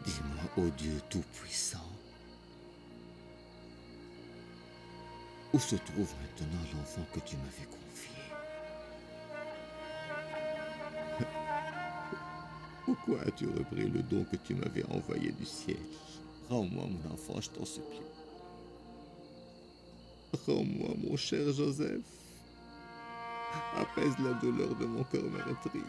Dis-moi, ô Dieu Tout-Puissant, où se trouve maintenant l'enfant que tu m'avais confié? Pourquoi as-tu repris le don que tu m'avais envoyé du ciel? Rends-moi mon enfant, je t'en supplie. Rends-moi mon cher Joseph. Apaise la douleur de mon cœur meurtri.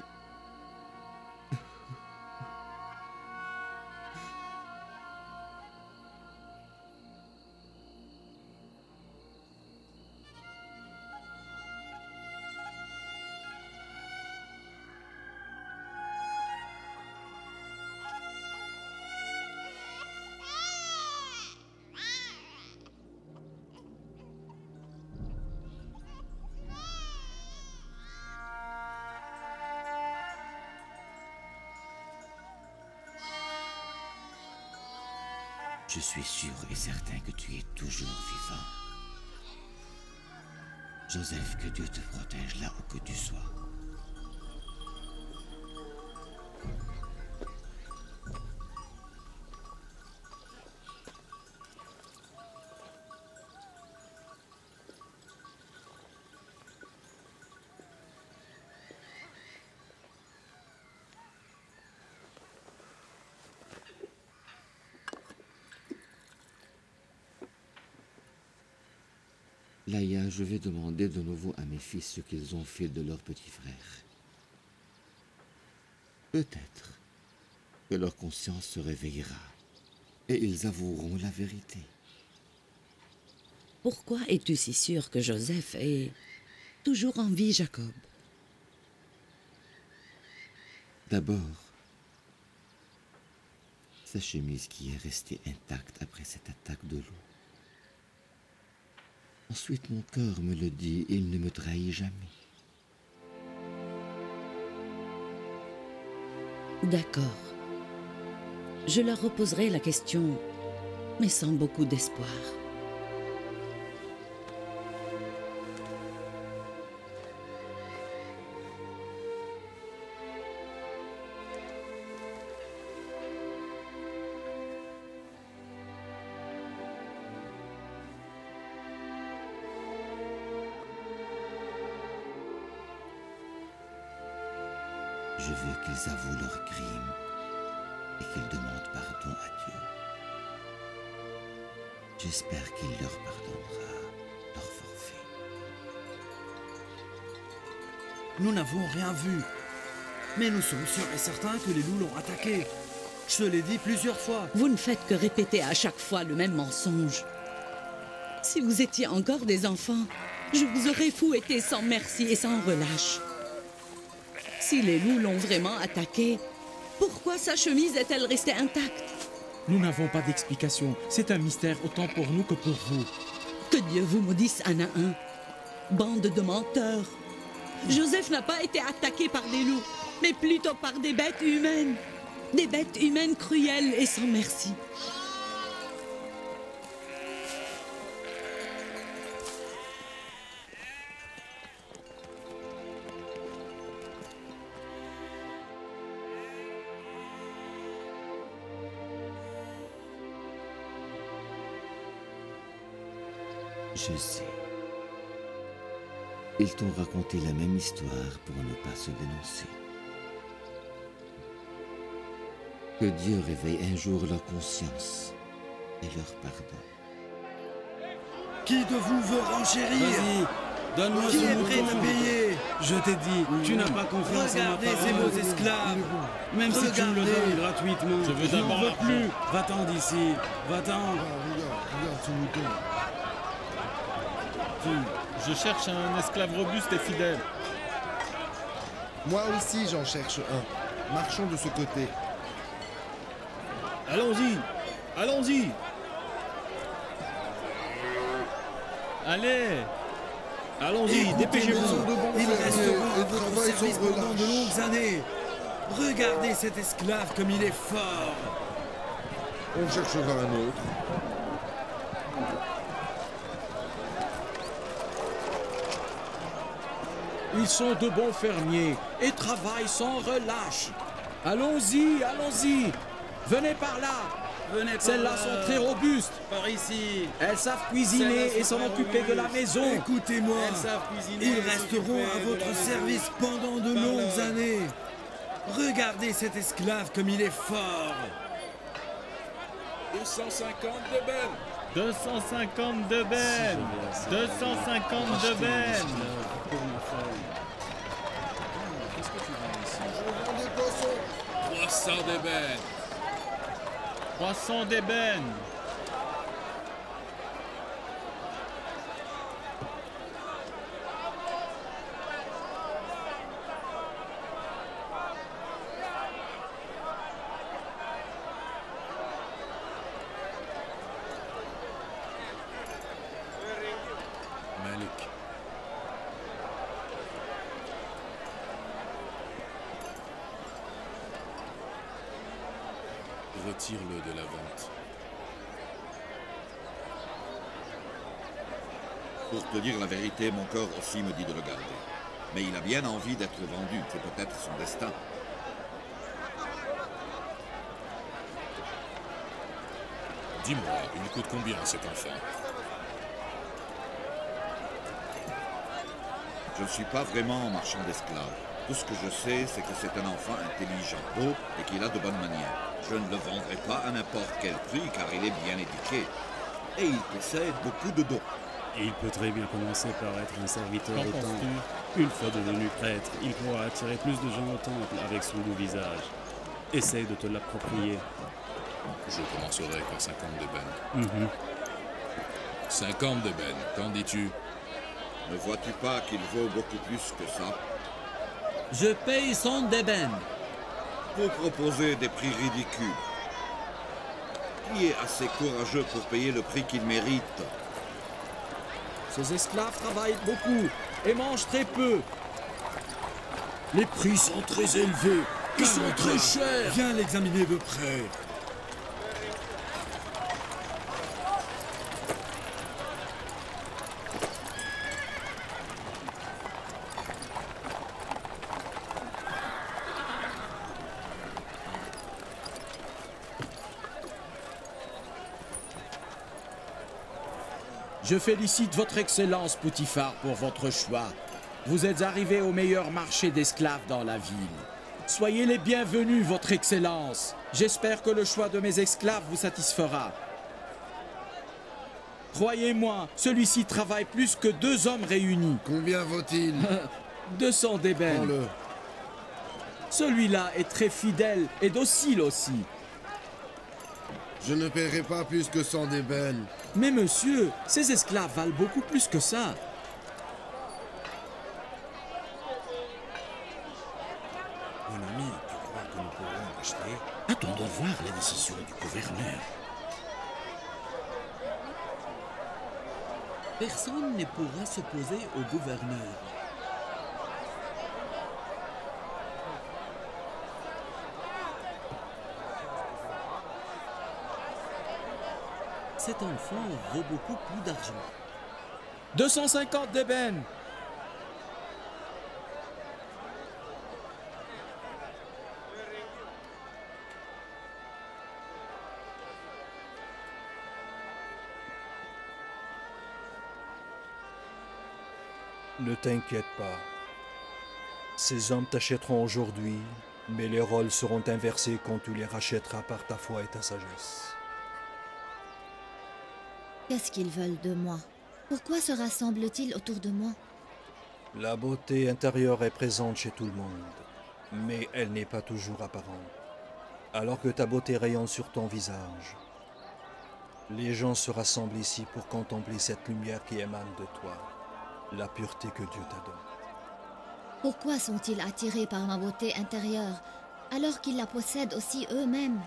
Je suis sûr et certain que tu es toujours vivant. Joseph, que Dieu te protège là où que tu sois. Laïa, je vais demander de nouveau à mes fils ce qu'ils ont fait de leur petit frère. Peut-être que leur conscience se réveillera et ils avoueront la vérité. Pourquoi es-tu si sûr que Joseph est toujours en vie, Jacob? D'abord, sa chemise qui est restée intacte après cette attaque de loup. Ensuite, mon cœur me le dit, il ne me trahit jamais. D'accord. Je leur reposerai la question, mais sans beaucoup d'espoir. Je veux qu'ils avouent leurs crimes et qu'ils demandent pardon à Dieu. J'espère qu'il leur pardonnera leur forfait. Nous n'avons rien vu. Mais nous sommes sûrs et certains que les loups l'ont attaqué. Je te l'ai dit plusieurs fois. Vous ne faites que répéter à chaque fois le même mensonge. Si vous étiez encore des enfants, je vous aurais fouetté sans merci et sans relâche. Si les loups l'ont vraiment attaqué, pourquoi sa chemise est-elle restée intacte? Nous n'avons pas d'explication. C'est un mystère autant pour nous que pour vous. Que Dieu vous maudisse un à un. Bande de menteurs. Joseph n'a pas été attaqué par des loups, mais plutôt par des bêtes humaines. Des bêtes humaines cruelles et sans merci. Je sais. Ils t'ont raconté la même histoire pour ne pas se dénoncer. Que Dieu réveille un jour leur conscience et leur pardon. Qui de vous veut renchérir? Vas-y, donne-moi Qui ce est mouton. prêt à payer? Je t'ai dit, tu n'as pas confiance en ma Regardez ces parole. beaux esclaves. Même si tu me le Regardez. donnes gratuitement, Je veux je n'en d'abord veux l'argent. plus. Va-t'en d'ici, va-t'en. Regarde ce mouton. Je cherche un esclave robuste et fidèle. Moi aussi, j'en cherche un. Marchons de ce côté. Allons-y, allons-y. Allez, allons-y, dépêchez-vous. Il restera et à de votre travail service sans pendant de relâche. longues années. Regardez cet esclave comme il est fort. On cherchera un autre. Ils sont de bons fermiers et travaillent sans relâche. Allons-y, allons-y. Venez par là. Venez par Celles-là là. sont très robustes. Par ici. Elles savent cuisiner Celles-là et sont s'en très occuper de la robustes. maison. Écoutez-moi. Elles savent cuisiner, Ils s'occuper resteront à de votre la maison. service pendant de Par longues là. années. Regardez cet esclave comme il est fort. 250 de Ben. 250 de Ben. 250 de Ben. Je vends des poissons. 300 de Ben. 300 d'ébène. Malik. Retire-le de la vente. Pour te dire la vérité, mon cœur aussi me dit de le garder. Mais il a bien envie d'être vendu, c'est peut-être son destin. Dis-moi, il coûte combien cet enfant? Je ne suis pas vraiment marchand d'esclaves. Tout ce que je sais, c'est que c'est un enfant intelligent, beau et qu'il a de bonnes manières. Je ne le vendrai pas à n'importe quel prix car il est bien éduqué. Et il possède beaucoup de dons. Et il peut très bien commencer par être un serviteur Qu'en au temple. penses-tu? Une fois devenu prêtre, il pourra attirer plus de gens au temple avec son beau visage. Essaye de te l'approprier. Je commencerai par 50 de Ben. 50 de Ben, qu'en dis-tu? Ne vois-tu pas qu'il vaut beaucoup plus que ça? Je paye 100 d'ébène. Vous proposez des prix ridicules. Qui est assez courageux pour payer le prix qu'il mérite? Ces esclaves travaillent beaucoup et mangent très peu. Les prix sont très élevés. Ils sont très chers. Viens l'examiner de près. Je félicite votre Excellence, Poutifar, pour votre choix. Vous êtes arrivé au meilleur marché d'esclaves dans la ville. Soyez les bienvenus, votre Excellence. J'espère que le choix de mes esclaves vous satisfera. Croyez-moi, celui-ci travaille plus que 2 hommes réunis. Combien vaut-il? 200 d'ébène. Prends-le. Celui-là est très fidèle et docile aussi. Je ne paierai pas plus que 100 d'ébène. Mais monsieur, ces esclaves valent beaucoup plus que ça. Mon ami, tu crois que nous pourrons l'acheter? Attendons voir la décision du gouverneur. Personne ne pourra s'opposer au gouverneur. Cet enfant vaut beaucoup plus d'argent. 250 d'ébène. Ne t'inquiète pas. Ces hommes t'achèteront aujourd'hui, mais les rôles seront inversés quand tu les rachèteras par ta foi et ta sagesse. Qu'est-ce qu'ils veulent de moi? Pourquoi se rassemblent-ils autour de moi? La beauté intérieure est présente chez tout le monde, mais elle n'est pas toujours apparente. Alors que ta beauté rayonne sur ton visage, les gens se rassemblent ici pour contempler cette lumière qui émane de toi, la pureté que Dieu t'a donnée. Pourquoi sont-ils attirés par ma beauté intérieure alors qu'ils la possèdent aussi eux-mêmes?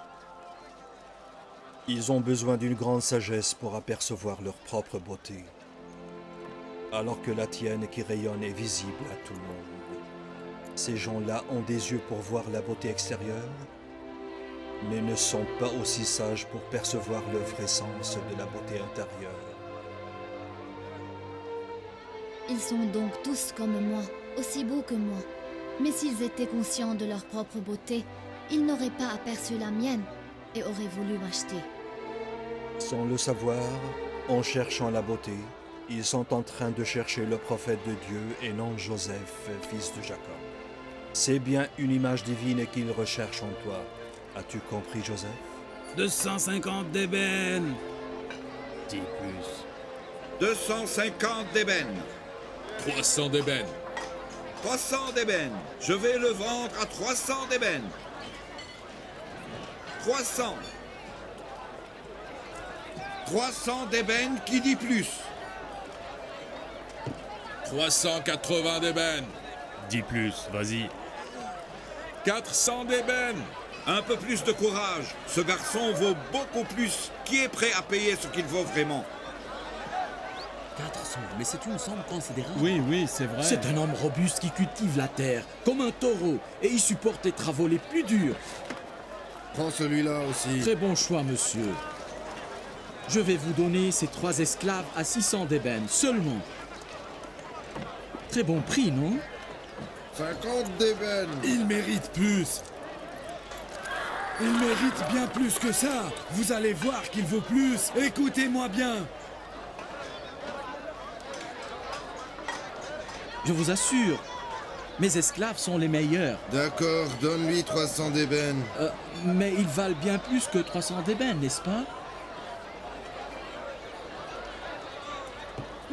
Ils ont besoin d'une grande sagesse pour apercevoir leur propre beauté, alors que la tienne qui rayonne est visible à tout le monde. Ces gens-là ont des yeux pour voir la beauté extérieure, mais ne sont pas aussi sages pour percevoir le vrai sens de la beauté intérieure. Ils sont donc tous comme moi, aussi beaux que moi. Mais s'ils étaient conscients de leur propre beauté, ils n'auraient pas aperçu la mienne. et aurait voulu m'acheter. Sans le savoir, en cherchant la beauté, ils sont en train de chercher le prophète de Dieu et non Joseph, fils de Jacob. C'est bien une image divine qu'ils recherchent en toi. As-tu compris, Joseph? 250 d'ébène. Dis plus. 250 d'ébène. 300 d'ébène. 300 d'ébène. Je vais le vendre à 300 d'ébène. 300. 300 d'ébène, qui dit plus? 380 d'ébène. Dis plus, vas-y. 400 d'ébène. Un peu plus de courage. Ce garçon vaut beaucoup plus. Qui est prêt à payer ce qu'il vaut vraiment? 400, mais c'est une somme considérable. Oui, c'est vrai. C'est un homme robuste qui cultive la terre, comme un taureau, et il supporte les travaux les plus durs. Prends celui-là aussi. Très bon choix, monsieur. Je vais vous donner ces 3 esclaves à 600 d'ébène seulement. Très bon prix, non? 50 d'ébène. Il mérite plus. Il mérite bien plus que ça. Vous allez voir qu'il vaut plus. Écoutez-moi bien. Je vous assure, mes esclaves sont les meilleurs. D'accord, donne-lui 300 d'ébène. Mais ils valent bien plus que 300 d'ébène, n'est-ce pas?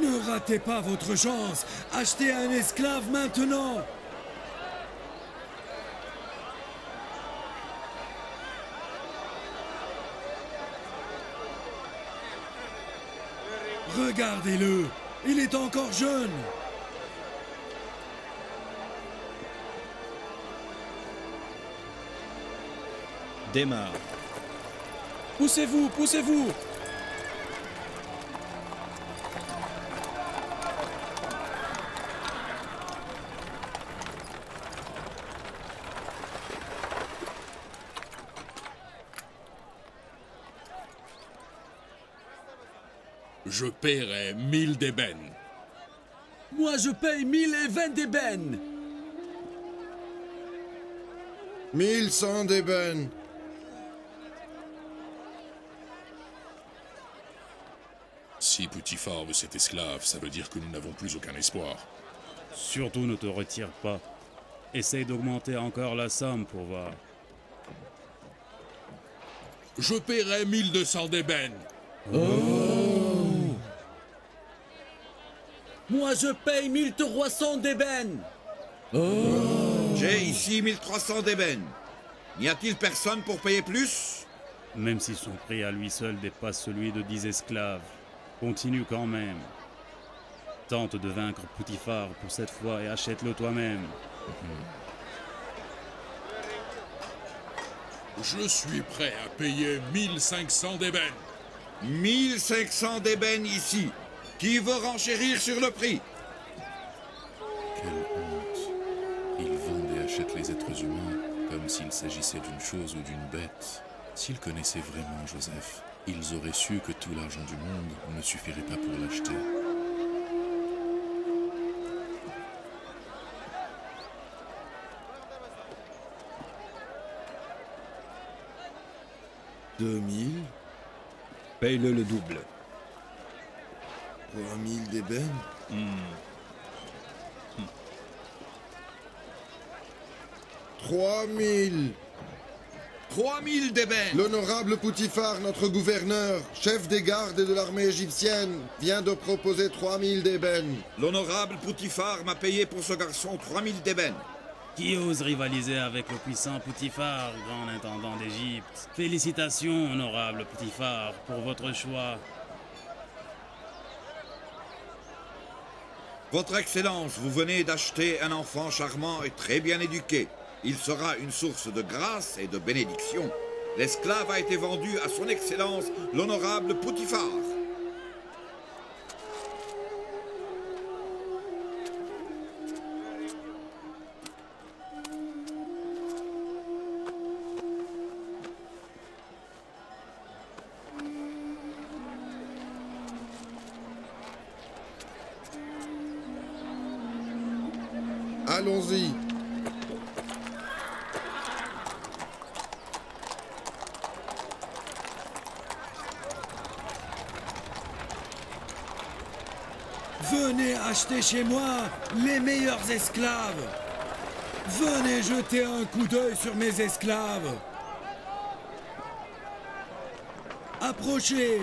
Ne ratez pas votre chance. Achetez un esclave maintenant. Regardez-le. Il est encore jeune. Démarre. Poussez-vous, poussez-vous! Je paierai 1000 d'ébène. Moi, je paye 1020 d'ébène. 1100 d'ébène. Si Potiphar veut cet esclave, ça veut dire que nous n'avons plus aucun espoir. Surtout ne te retire pas. Essaye d'augmenter encore la somme pour voir. Je paierai 1200 d'ébène. Moi, je paye 1300 d'ébène. J'ai ici 1300 d'ébène. N'y a-t-il personne pour payer plus? Même si son prix à lui seul dépasse celui de 10 esclaves, continue quand même. Tente de vaincre Potiphar pour cette fois et achète-le toi-même. Je suis prêt à payer 1500 d'ébène. 1500 d'ébène ici. Qui veut renchérir sur le prix? Quelle honte. Ils vendent et achètent les êtres humains comme s'il s'agissait d'une chose ou d'une bête. S'ils connaissaient vraiment Joseph, ils auraient su que tout l'argent du monde ne suffirait pas pour l'acheter. « 2000, Paye-le le double. 3000 d'ébène. 3000. 3000 d'ébène. L'honorable Potiphar, notre gouverneur, chef des gardes et de l'armée égyptienne, vient de proposer 3000 d'ébène. L'honorable Potiphar m'a payé pour ce garçon 3000 d'ébène. Qui ose rivaliser avec le puissant Potiphar, grand intendant d'Égypte? Félicitations, honorable Potiphar, pour votre choix. Votre Excellence, vous venez d'acheter un enfant charmant et très bien éduqué. Il sera une source de grâce et de bénédiction. L'esclave a été vendu à son Excellence, l'honorable Potiphar. « 'Allons-y. acheter chez moi les meilleurs esclaves. Venez jeter un coup d'œil sur mes esclaves. Approchez.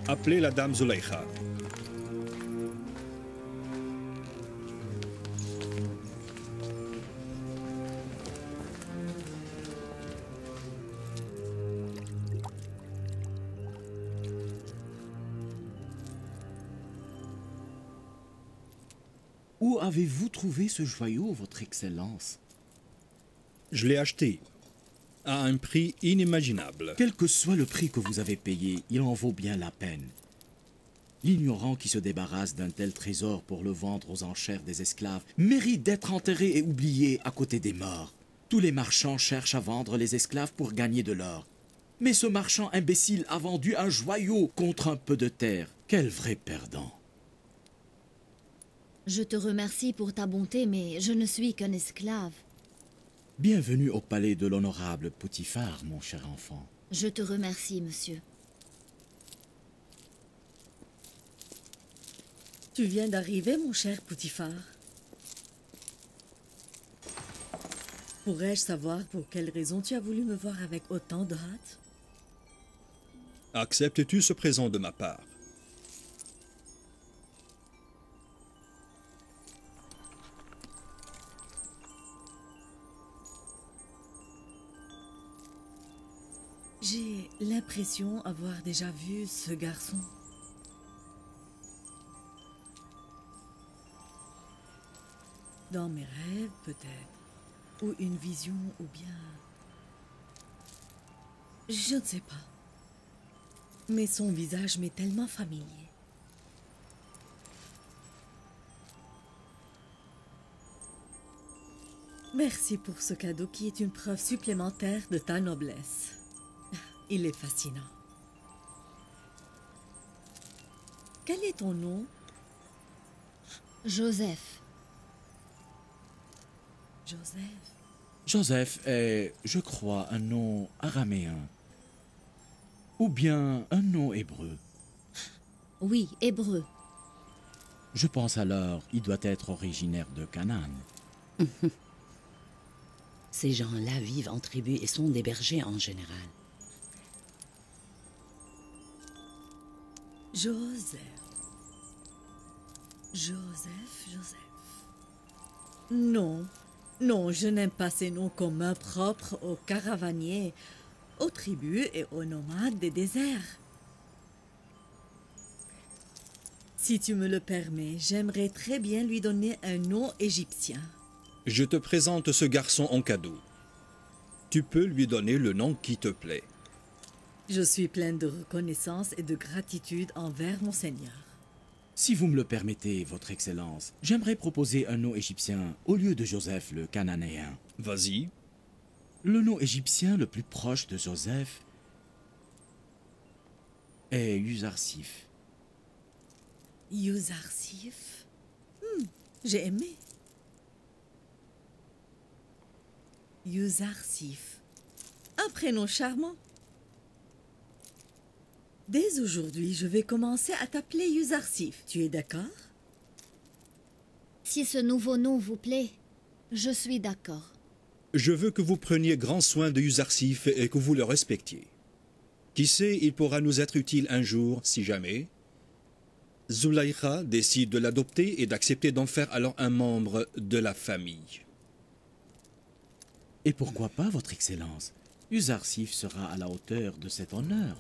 Appelez la dame Zuleika. Où avez-vous trouvé ce joyau, votre Excellence? Je l'ai acheté à un prix inimaginable. Quel que soit le prix que vous avez payé, il en vaut bien la peine. L'ignorant qui se débarrasse d'un tel trésor pour le vendre aux enchères des esclaves mérite d'être enterré et oublié à côté des morts. Tous les marchands cherchent à vendre les esclaves pour gagner de l'or. Mais ce marchand imbécile a vendu un joyau contre un peu de terre. Quel vrai perdant! Je te remercie pour ta bonté, mais je ne suis qu'un esclave. Bienvenue au palais de l'honorable Potiphar, mon cher enfant. Je te remercie, monsieur. Tu viens d'arriver, mon cher Potiphar. Pourrais-je savoir pour quelle raison tu as voulu me voir avec autant de hâte? Acceptes-tu ce présent de ma part? J'ai l'impression avoir déjà vu ce garçon. Dans mes rêves, peut-être. Ou une vision, ou bien... Je ne sais pas. Mais son visage m'est tellement familier. Merci pour ce cadeau qui est une preuve supplémentaire de ta noblesse. Il est fascinant. Quel est ton nom? Joseph. Joseph. Joseph est, je crois, un nom araméen. Ou bien un nom hébreu? Oui, hébreu. Je pense alors il doit être originaire de Canaan. Ces gens-là vivent en tribu et sont des bergers en général. Joseph. Non, non, je n'aime pas ces noms communs propres aux caravaniers, aux tribus et aux nomades des déserts. Si tu me le permets, j'aimerais très bien lui donner un nom égyptien. Je te présente ce garçon en cadeau. Tu peux lui donner le nom qui te plaît. Je suis pleine de reconnaissance et de gratitude envers mon Seigneur. Si vous me le permettez, Votre Excellence, j'aimerais proposer un nom égyptien au lieu de Joseph le Cananéen. Vas-y. Le nom égyptien le plus proche de Joseph est Yuzarsif. Yuzarsif? J'ai aimé. Yuzarsif. Un prénom charmant. Dès aujourd'hui, je vais commencer à t'appeler Yuzarsif. Tu es d'accord? Si ce nouveau nom vous plaît, je suis d'accord. Je veux que vous preniez grand soin de Yuzarsif et que vous le respectiez. Qui sait, il pourra nous être utile un jour, si jamais Zulaïcha décide de l'adopter et d'accepter d'en faire alors un membre de la famille. Et pourquoi pas, Votre Excellence? Yuzarsif sera à la hauteur de cet honneur.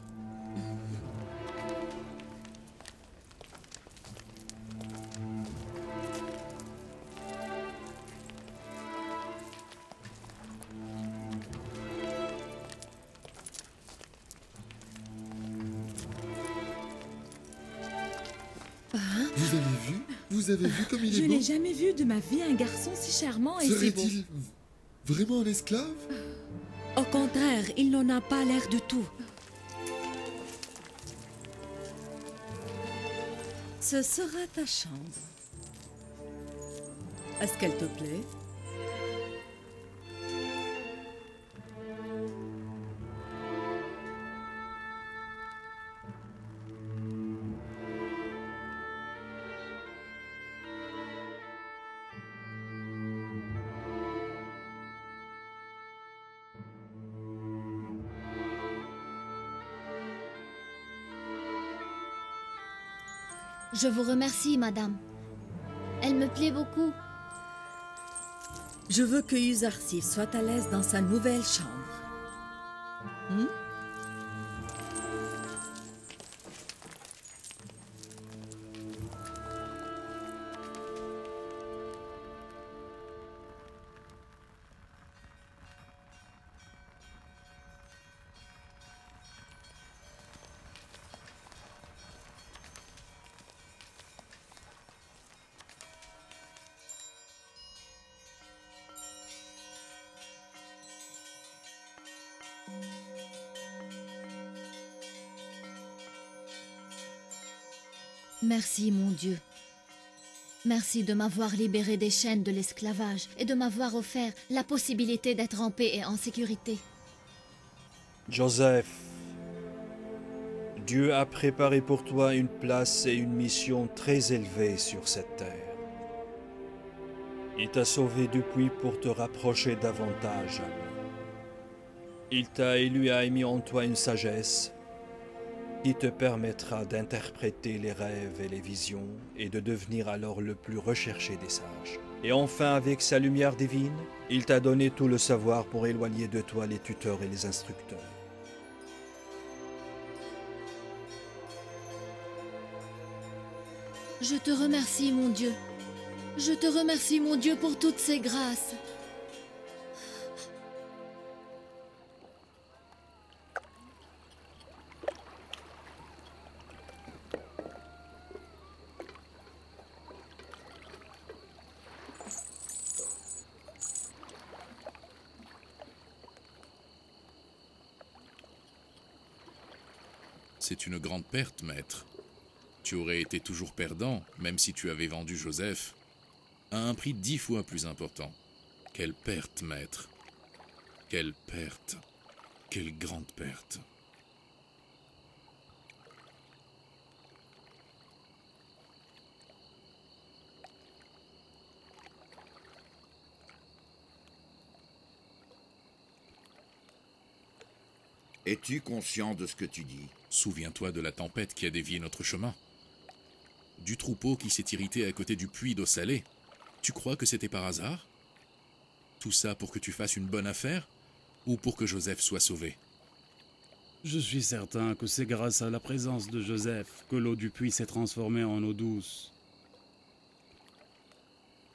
Vous avez vu comme il est Je beau? n'ai jamais vu de ma vie un garçon si charmant et si beau. Serait-il vraiment un esclave? Au contraire, il n'en a pas l'air du tout. Ce sera ta chambre. Est-ce qu'elle te plaît? Je vous remercie, madame. Elle me plaît beaucoup. Je veux que Yuzarsif soit à l'aise dans sa nouvelle chambre. Merci, mon Dieu. Merci de m'avoir libéré des chaînes de l'esclavage et de m'avoir offert la possibilité d'être en paix et en sécurité. Joseph, Dieu a préparé pour toi une place et une mission très élevée sur cette terre. Il t'a sauvé du puits pour te rapprocher davantage à lui. Il t'a élu et a mis en toi une sagesse qui te permettra d'interpréter les rêves et les visions et de devenir alors le plus recherché des sages. Et enfin, avec sa lumière divine, il t'a donné tout le savoir pour éloigner de toi les tuteurs et les instructeurs. Je te remercie, mon Dieu. Je te remercie, mon Dieu, pour toutes ces grâces. C'est une grande perte, maître. Tu aurais été toujours perdant, même si tu avais vendu Joseph, à un prix 10 fois plus important. Quelle perte, maître. Quelle perte. Quelle grande perte. Es-tu conscient de ce que tu dis? Souviens-toi de la tempête qui a dévié notre chemin. Du troupeau qui s'est irrité à côté du puits d'eau salée. Tu crois que c'était par hasard? Tout ça pour que tu fasses une bonne affaire? Ou pour que Joseph soit sauvé? Je suis certain que c'est grâce à la présence de Joseph que l'eau du puits s'est transformée en eau douce.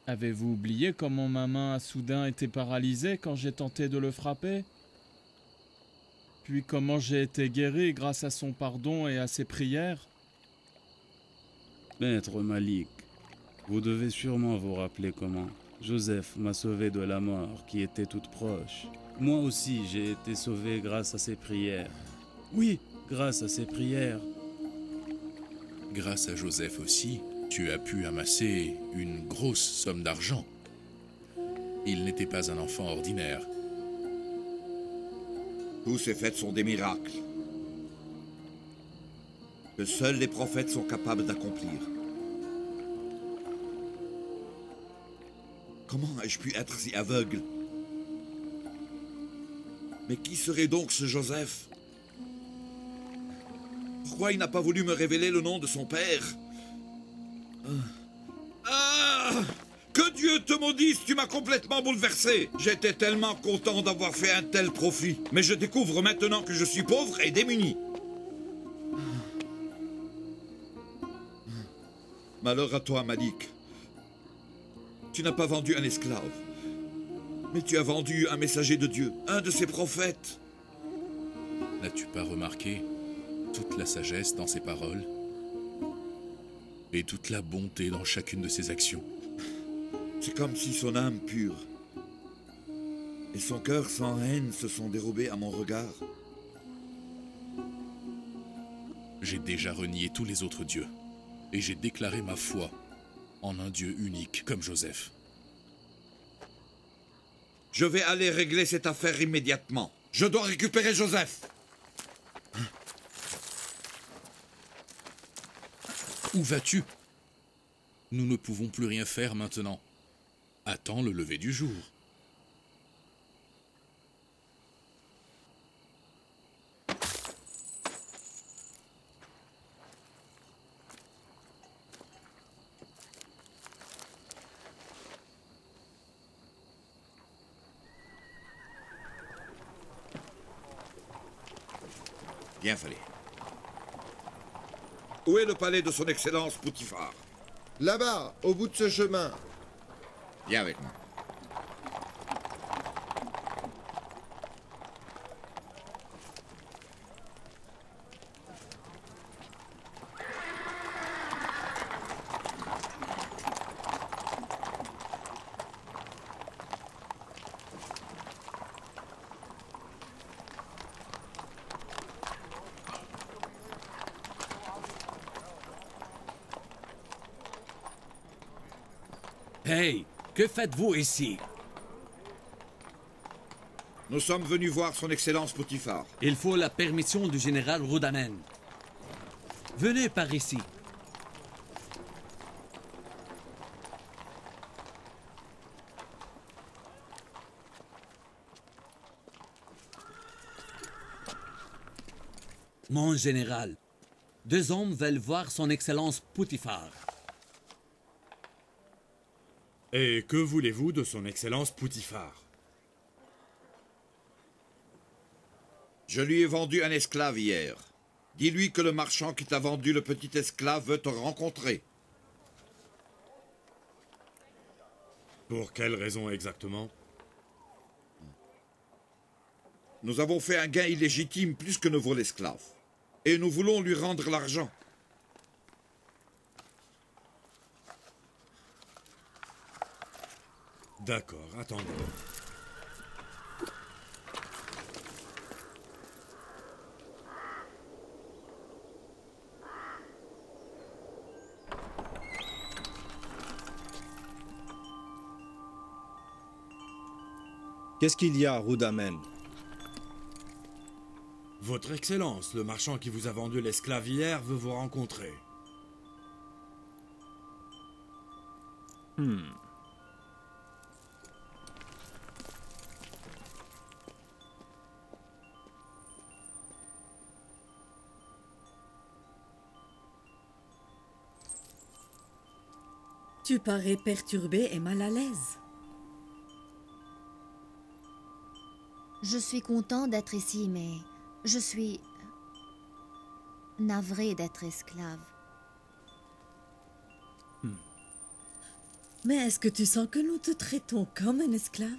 Avez-vous oublié comment ma main a soudain été paralysée quand j'ai tenté de le frapper? Puis comment j'ai été guéri grâce à son pardon et à ses prières? Maître Malik, vous devez sûrement vous rappeler comment Joseph m'a sauvé de la mort qui était toute proche. Moi aussi, j'ai été sauvé grâce à ses prières. Oui, grâce à ses prières. Grâce à Joseph aussi, tu as pu amasser une grosse somme d'argent. Il n'était pas un enfant ordinaire. Tous ces faits sont des miracles que seuls les prophètes sont capables d'accomplir. Comment ai-je pu être si aveugle? Mais qui serait donc ce Joseph? Pourquoi il n'a pas voulu me révéler le nom de son père? Que Dieu te maudisse, tu m'as complètement bouleversé. J'étais tellement content d'avoir fait un tel profit. Mais je découvre maintenant que je suis pauvre et démuni. Malheur à toi, Malik. Tu n'as pas vendu un esclave, mais tu as vendu un messager de Dieu, un de ses prophètes. N'as-tu pas remarqué toute la sagesse dans ses paroles et toute la bonté dans chacune de ses actions? C'est comme si son âme pure et son cœur sans haine se sont dérobés à mon regard. J'ai déjà renié tous les autres dieux et j'ai déclaré ma foi en un Dieu unique comme Joseph. Je vais aller régler cette affaire immédiatement. Je dois récupérer Joseph. Où vas-tu? Nous ne pouvons plus rien faire maintenant. Attends le lever du jour. Bien fallait. Où est le palais de son Excellence Poutifar? Là-bas, au bout de ce chemin. Viens avec moi. Hey, que faites-vous ici? Nous sommes venus voir son Excellence Poutifar. Il faut la permission du général Roudamen. Venez par ici. Mon général, 2 hommes veulent voir son Excellence Poutifar. Et que voulez-vous de son Excellence Poutifar? Je lui ai vendu un esclave hier. Dis-lui que le marchand qui t'a vendu le petit esclave veut te rencontrer. Pour quelle raison exactement? Nous avons fait un gain illégitime plus que ne vaut l'esclave. Et nous voulons lui rendre l'argent. D'accord, attendez. Qu'est-ce qu'il y a, Roudamen? Votre Excellence, le marchand qui vous a vendu l'esclave hier veut vous rencontrer. Tu parais perturbé et mal à l'aise. Je suis content d'être ici, mais je suis navré d'être esclave. Mais est-ce que tu sens que nous te traitons comme un esclave?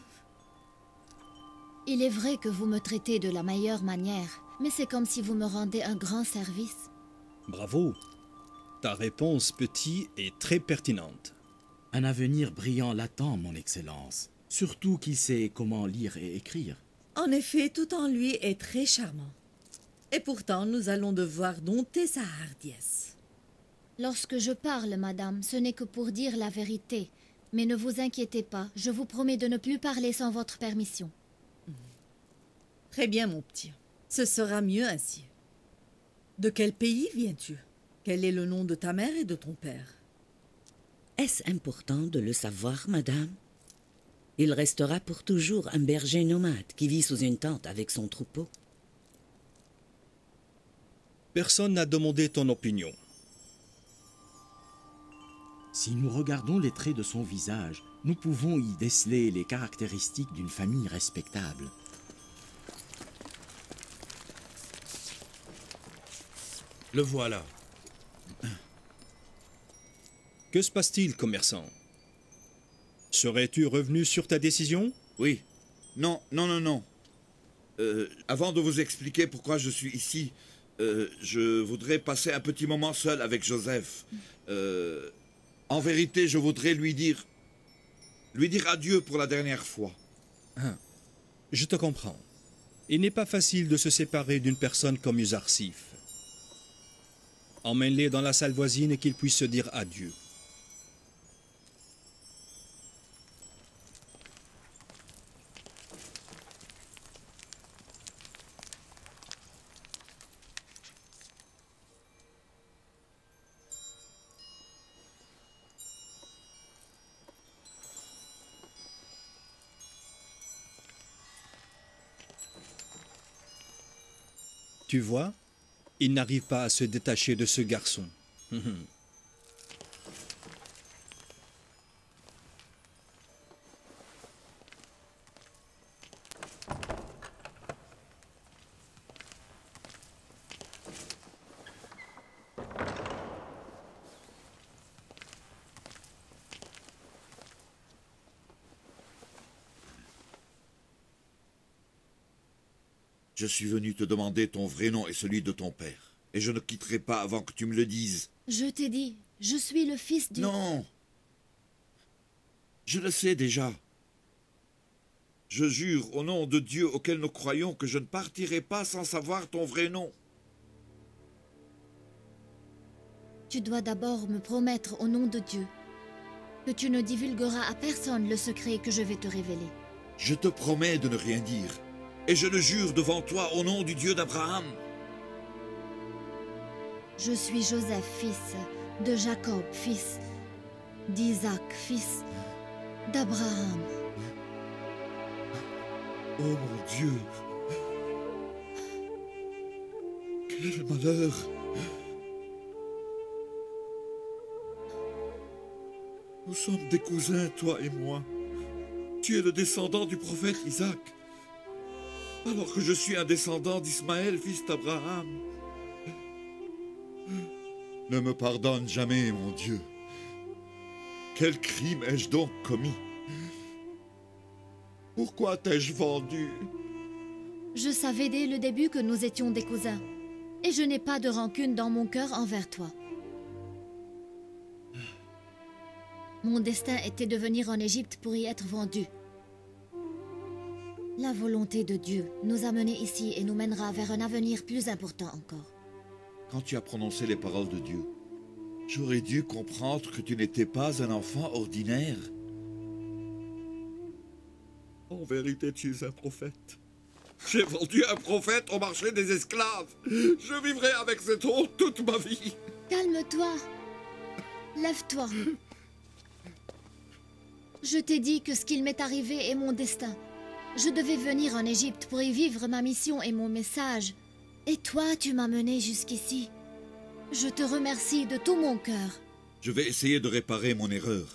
Il est vrai que vous me traitez de la meilleure manière, mais c'est comme si vous me rendez un grand service. Bravo. Ta réponse, petit, est très pertinente. Un avenir brillant l'attend, mon Excellence. Surtout qu'il sait comment lire et écrire. En effet, tout en lui est très charmant. Et pourtant, nous allons devoir dompter sa hardiesse. Lorsque je parle, madame, ce n'est que pour dire la vérité. Mais ne vous inquiétez pas, je vous promets de ne plus parler sans votre permission. Très bien, mon petit. Ce sera mieux ainsi. De quel pays viens-tu? Quel est le nom de ta mère et de ton père? Est-ce important de le savoir, madame? Il restera pour toujours un berger nomade qui vit sous une tente avec son troupeau. Personne n'a demandé ton opinion. Si nous regardons les traits de son visage, nous pouvons y déceler les caractéristiques d'une famille respectable. Le voilà. Que se passe-t-il, commerçant? Serais-tu revenu sur ta décision? Oui. Non. Avant de vous expliquer pourquoi je suis ici, je voudrais passer un petit moment seul avec Joseph. En vérité, je voudrais lui dire adieu pour la dernière fois. Je te comprends. Il n'est pas facile de se séparer d'une personne comme Uzarsif. Emmène-les dans la salle voisine et qu'ils puissent se dire adieu. Tu vois, il n'arrive pas à se détacher de ce garçon. Je suis venu te demander ton vrai nom et celui de ton père. Et je ne quitterai pas avant que tu me le dises. Je t'ai dit, je suis le fils du... Non. Je le sais déjà. Je jure au nom de Dieu auquel nous croyons que je ne partirai pas sans savoir ton vrai nom. Tu dois d'abord me promettre au nom de Dieu que tu ne divulgueras à personne le secret que je vais te révéler. Je te promets de ne rien dire. Et je le jure devant toi au nom du Dieu d'Abraham. Je suis Joseph, fils de Jacob, fils d'Isaac, fils d'Abraham. Oh mon Dieu! Quel malheur! Nous sommes des cousins, toi et moi. Tu es le descendant du prophète Isaac, alors que je suis un descendant d'Ismaël, fils d'Abraham. Ne me pardonne jamais, mon Dieu. Quel crime ai-je donc commis? Pourquoi t'ai-je vendu? Je savais dès le début que nous étions des cousins, et je n'ai pas de rancune dans mon cœur envers toi. Mon destin était de venir en Égypte pour y être vendu. La volonté de Dieu nous a menés ici et nous mènera vers un avenir plus important encore. Quand tu as prononcé les paroles de Dieu, j'aurais dû comprendre que tu n'étais pas un enfant ordinaire. En vérité, tu es un prophète. J'ai vendu un prophète au marché des esclaves. Je vivrai avec cette honte toute ma vie. Calme-toi. Lève-toi. Je t'ai dit que ce qu'il m'est arrivé est mon destin. Je devais venir en Égypte pour y vivre ma mission et mon message. Et toi, tu m'as mené jusqu'ici. Je te remercie de tout mon cœur. Je vais essayer de réparer mon erreur.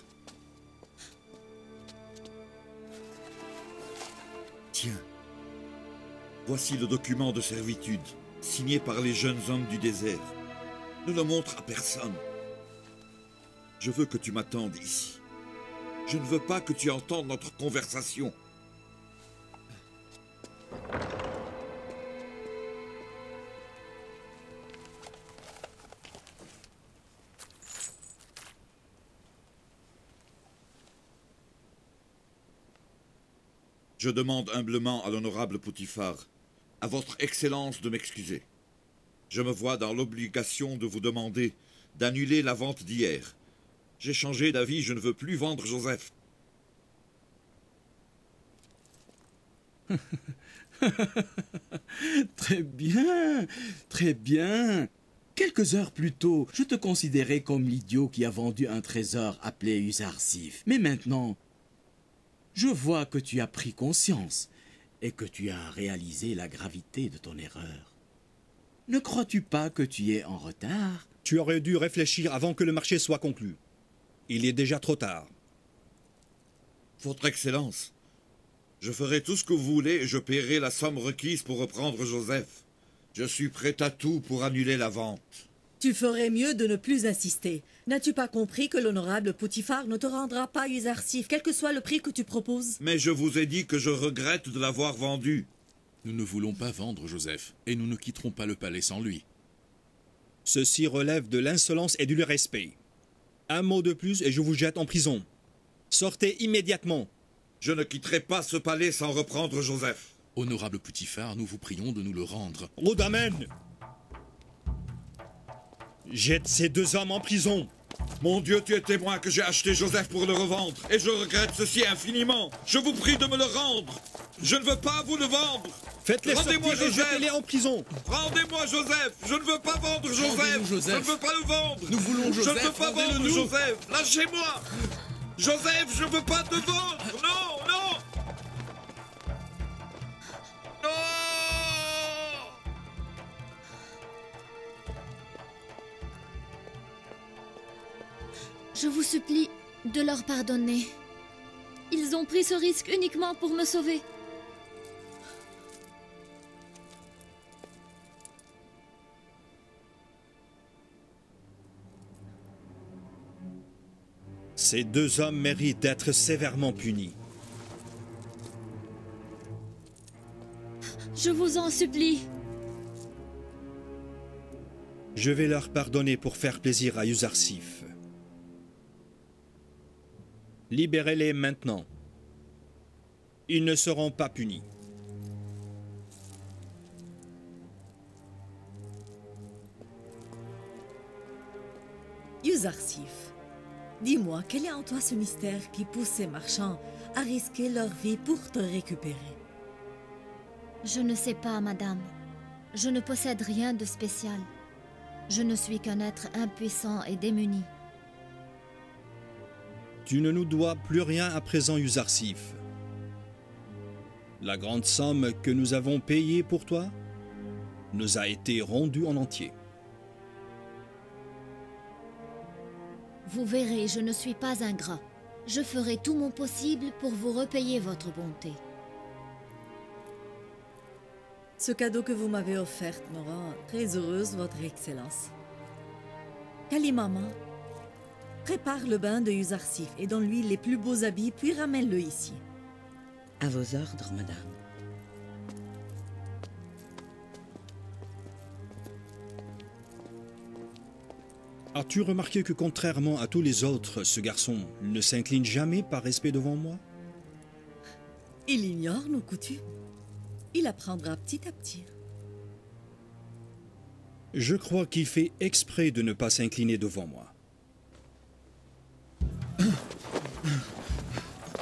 Tiens, voici le document de servitude, signé par les jeunes hommes du désert. Ne le montre à personne. Je veux que tu m'attendes ici. Je ne veux pas que tu entendes notre conversation. Je demande humblement à l'honorable Potiphar, à votre Excellence de m'excuser. Je me vois dans l'obligation de vous demander d'annuler la vente d'hier. J'ai changé d'avis, je ne veux plus vendre Joseph. Très bien, très bien. Quelques heures plus tôt, je te considérais comme l'idiot qui a vendu un trésor appelé Usarsif. Mais maintenant, je vois que tu as pris conscience et que tu as réalisé la gravité de ton erreur. Ne crois-tu pas que tu es en retard? Tu aurais dû réfléchir avant que le marché soit conclu. Il est déjà trop tard. Votre Excellence, je ferai tout ce que vous voulez et je paierai la somme requise pour reprendre Joseph. Je suis prêt à tout pour annuler la vente. Tu ferais mieux de ne plus insister. N'as-tu pas compris que l'honorable Potiphar ne te rendra pas Usarsif, quel que soit le prix que tu proposes? Mais je vous ai dit que je regrette de l'avoir vendu. Nous ne voulons pas vendre Joseph, et nous ne quitterons pas le palais sans lui. Ceci relève de l'insolence et du respect. Un mot de plus et je vous jette en prison. Sortez immédiatement. Je ne quitterai pas ce palais sans reprendre Joseph. Honorable Potiphar, nous vous prions de nous le rendre. Rhodamen! Jette ces deux hommes en prison. Mon Dieu, tu es témoin que j'ai acheté Joseph pour le revendre, et je regrette ceci infiniment. Je vous prie de me le rendre. Je ne veux pas vous le vendre. Faites-les sortir et Joseph. jetez-les en prison. Rendez-moi Joseph. Je ne veux pas vendre Joseph. Joseph. Je ne veux pas le vendre. Nous voulons Joseph. Je ne veux pas vendre Joseph. Lâchez-moi. Joseph, je ne veux pas te vendre. Non, non. Non. Je vous supplie de leur pardonner. Ils ont pris ce risque uniquement pour me sauver. Ces deux hommes méritent d'être sévèrement punis. Je vous en supplie. Je vais leur pardonner pour faire plaisir à Usarsif. Libérez-les maintenant. Ils ne seront pas punis. Usarsif, dis-moi, quel est en toi ce mystère qui pousse ces marchands à risquer leur vie pour te récupérer? Je ne sais pas, madame. Je ne possède rien de spécial. Je ne suis qu'un être impuissant et démuni. Tu ne nous dois plus rien à présent, Usarsif. La grande somme que nous avons payée pour toi nous a été rendue en entier. Vous verrez, je ne suis pas ingrat. Je ferai tout mon possible pour vous repayer votre bonté. Ce cadeau que vous m'avez offert me rend très heureuse, votre Excellence. Kalimama, prépare le bain de Usarsif et donne-lui les plus beaux habits, puis ramène-le ici. À vos ordres, madame. As-tu remarqué que contrairement à tous les autres, ce garçon ne s'incline jamais par respect devant moi? Il ignore nos coutumes. Il apprendra petit à petit. Je crois qu'il fait exprès de ne pas s'incliner devant moi.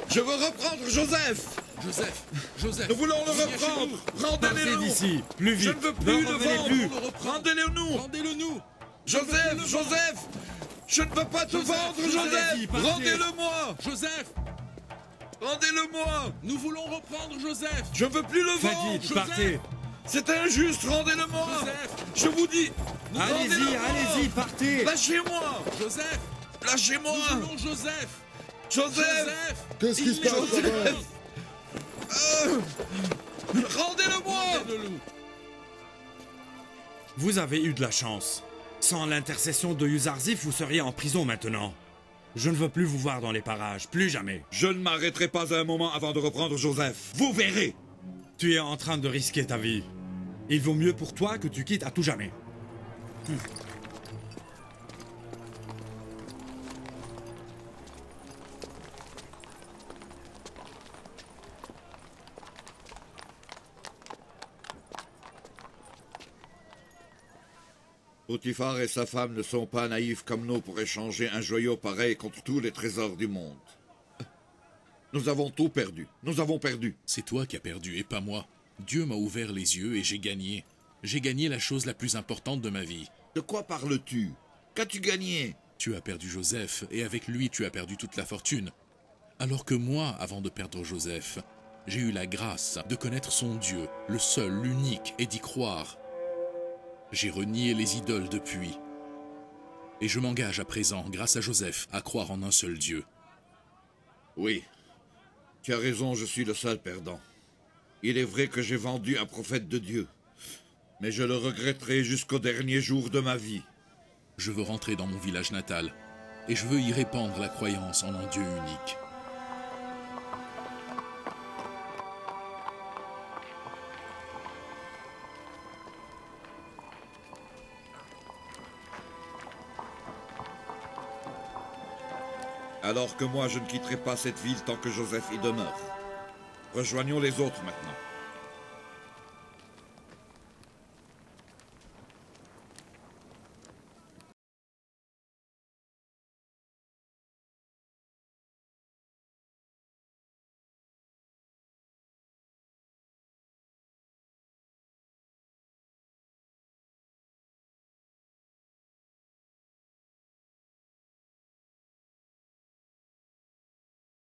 Je veux reprendre Joseph. Joseph, nous voulons le reprendre. Rendez-le-nous d'ici, plus vite. Je ne veux plus le vendre. Rendez-le-nous. Rendez-le-nous. Joseph, je ne veux pas te vendre, Joseph. Rendez-le-moi. Joseph, rendez-le-moi. Nous voulons reprendre Joseph. Je ne veux plus le vendre. Vite, partez. C'est injuste, rendez-le-moi. Je vous dis. Allez-y, partez. Lâchez-moi. Joseph, Lâchez-moi! Nous voulons Joseph! Joseph! Qu'est-ce qui se passe là-bas? Rendez-le-moi! Vous avez eu de la chance. Sans l'intercession de Yuzarzif, vous seriez en prison maintenant. Je ne veux plus vous voir dans les parages, plus jamais. Je ne m'arrêterai pas un moment avant de reprendre Joseph. Vous verrez! Tu es en train de risquer ta vie. Il vaut mieux pour toi que tu quittes à tout jamais. Potiphar et sa femme ne sont pas naïfs comme nous pour échanger un joyau pareil contre tous les trésors du monde. Nous avons tout perdu. Nous avons perdu. C'est toi qui as perdu et pas moi. Dieu m'a ouvert les yeux et j'ai gagné. J'ai gagné la chose la plus importante de ma vie. De quoi parles-tu? Qu'as-tu gagné? Tu as perdu Joseph et avec lui tu as perdu toute la fortune. Alors que moi, avant de perdre Joseph, j'ai eu la grâce de connaître son Dieu, le seul, l'unique, et d'y croire. J'ai renié les idoles depuis. Et je m'engage à présent, grâce à Joseph, à croire en un seul Dieu. Oui, tu as raison, je suis le seul perdant. Il est vrai que j'ai vendu un prophète de Dieu, mais je le regretterai jusqu'au dernier jour de ma vie. Je veux rentrer dans mon village natal, et je veux y répandre la croyance en un Dieu unique. Alors que moi, je ne quitterai pas cette ville tant que Joseph y demeure. Rejoignons les autres maintenant.